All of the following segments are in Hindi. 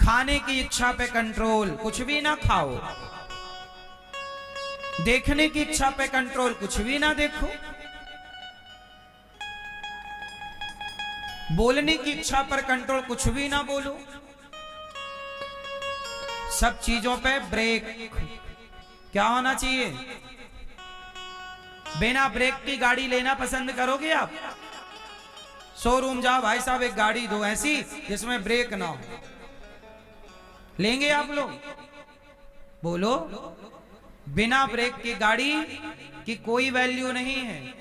खाने की इच्छा पे कंट्रोल, कुछ भी ना खाओ। देखने की इच्छा पे कंट्रोल, कुछ भी ना देखो। बोलने की इच्छा पर कंट्रोल, कुछ भी ना बोलो। सब चीजों पे ब्रेक। क्या होना चाहिए? बिना ब्रेक की गाड़ी लेना पसंद करोगे आप? शोरूम जाओ, भाई साहब एक गाड़ी दो ऐसी जिसमें ब्रेक ना हो, लेंगे आप लोग? बोलो। बिना ब्रेक की गाड़ी की कोई वैल्यू नहीं है,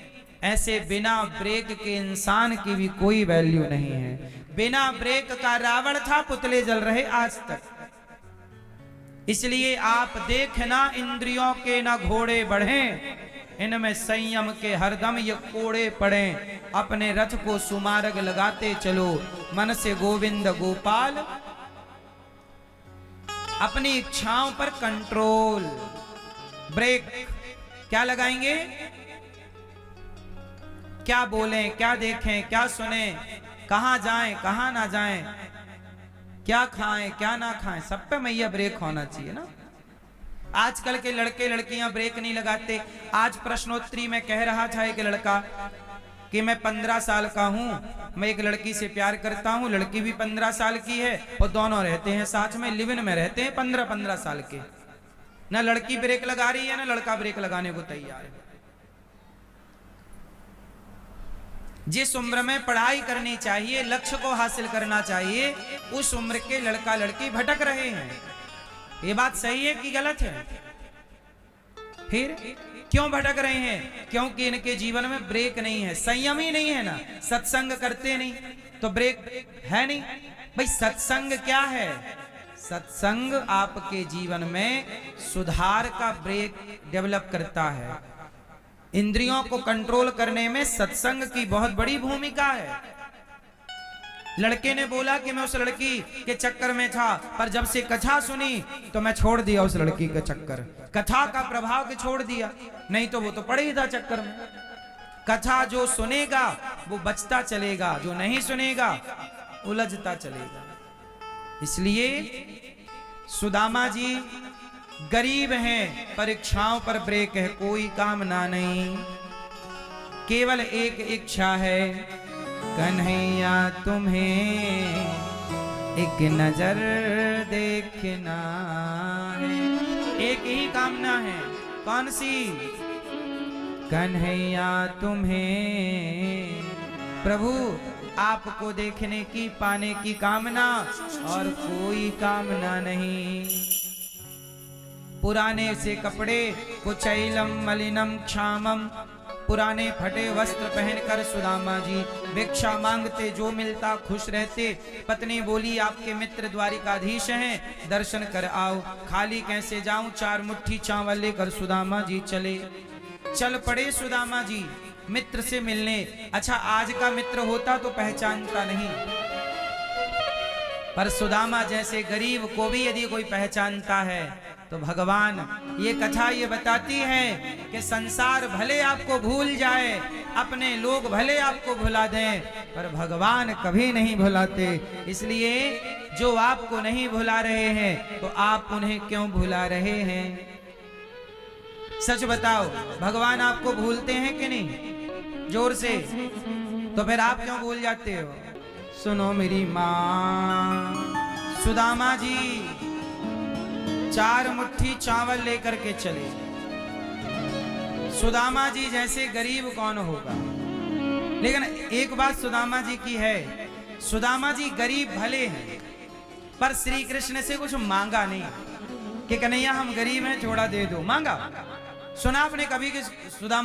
ऐसे बिना ब्रेक के इंसान की भी कोई वैल्यू नहीं है। बिना ब्रेक का रावण था, पुतले जल रहे आज तक। इसलिए आप देखना, इंद्रियों के ना घोड़े बढ़े, इनमें संयम के हरदम ये कोड़े पड़े। अपने रथ को सुमार्ग लगाते चलो, मन से गोविंद गोपाल। अपनी इच्छाओं पर कंट्रोल, ब्रेक। क्या लगाएंगे? क्या बोलें, क्या देखें, क्या सुने, कहां जाएं, कहां ना जाएं, क्या खाएं, क्या ना खाएं, सब पे मैया ब्रेक होना चाहिए ना। आजकल के लड़के लड़कियां ब्रेक नहीं लगाते। आज प्रश्नोत्तरी में कह रहा था एक लड़का कि मैं 15 साल का हूं, मैं एक लड़की से प्यार करता हूं, लड़की भी 15 साल की है और दोनों रहते हैं साथ में, लिव इन में रहते हैं 15-15 साल के। ना लड़की ब्रेक लगा रही है ना लड़का ब्रेक लगाने को तैयार है। जिस उम्र में पढ़ाई करनी चाहिए, लक्ष्य को हासिल करना चाहिए, उस उम्र के लड़का लड़की भटक रहे हैं। ये बात सही है कि गलत है? फिर क्यों भटक रहे हैं? क्योंकि इनके जीवन में ब्रेक नहीं है, संयम ही नहीं है ना। सत्संग करते नहीं तो ब्रेक है नहीं। भाई सत्संग क्या है? सत्संग आपके जीवन में सुधार का ब्रेक डेवलप करता है। इंद्रियों को कंट्रोल करने में सत्संग की बहुत बड़ी भूमिका है। लड़के ने बोला कि मैं उस लड़की के चक्कर में था, पर जब से कथा सुनी तो मैं छोड़ दिया उस लड़की का चक्कर। कथा का प्रभाव के छोड़ दिया, नहीं तो वो तो पड़े ही था चक्कर में। कथा जो सुनेगा वो बचता चलेगा, जो नहीं सुनेगा उलझता चलेगा। इसलिए सुदामा जी गरीब हैं, परीक्षाओं पर ब्रेक है, कोई कामना नहीं, केवल एक इच्छा है, कन्हैया तुम्हें एक नजर देखना है। एक ही कामना है, कौन सी? कन्हैया तुम्हें, प्रभु आपको देखने की, पाने की कामना, और कोई कामना नहीं। पुराने से कपड़े, कुचैलम मलिनम क्षामम, पुराने फटे वस्त्र पहनकर सुदामा जी भिक्षा मांगते, जो मिलता खुश रहते। पत्नी बोली आपके मित्र द्वारिकाधीश हैं, दर्शन कर आओ, खाली कैसे जाऊं, 4 मुट्ठी चावल लेकर सुदामा जी चल पड़े सुदामा जी मित्र से मिलने। अच्छा, आज का मित्र होता तो पहचानता नहीं, पर सुदामा जैसे गरीब को भी यदि कोई पहचानता है तो भगवान, ये कथा ये बताती है कि संसार भले आपको भूल जाए, अपने लोग भले आपको भुला दें, पर भगवान कभी नहीं भुलाते। इसलिए जो आपको नहीं भुला रहे हैं तो आप उन्हें क्यों भुला रहे हैं? सच बताओ, भगवान आपको भूलते हैं कि नहीं? जोर से। तो फिर आप क्यों भूल जाते हो? सुनो मेरी माँ, सुदामा जी 4 मुट्ठी चावल लेकर के चले। सुदामा जी जैसे गरीब कौन होगा? लेकिन एक बात सुदामा जी की है, सुदामा जी गरीब भले हैं, पर श्री कृष्ण से कुछ मांगा नहीं कि कन्हैया हम गरीब हैं थोड़ा दे दो, मांगा? सुना आपने कभी कि सुदामा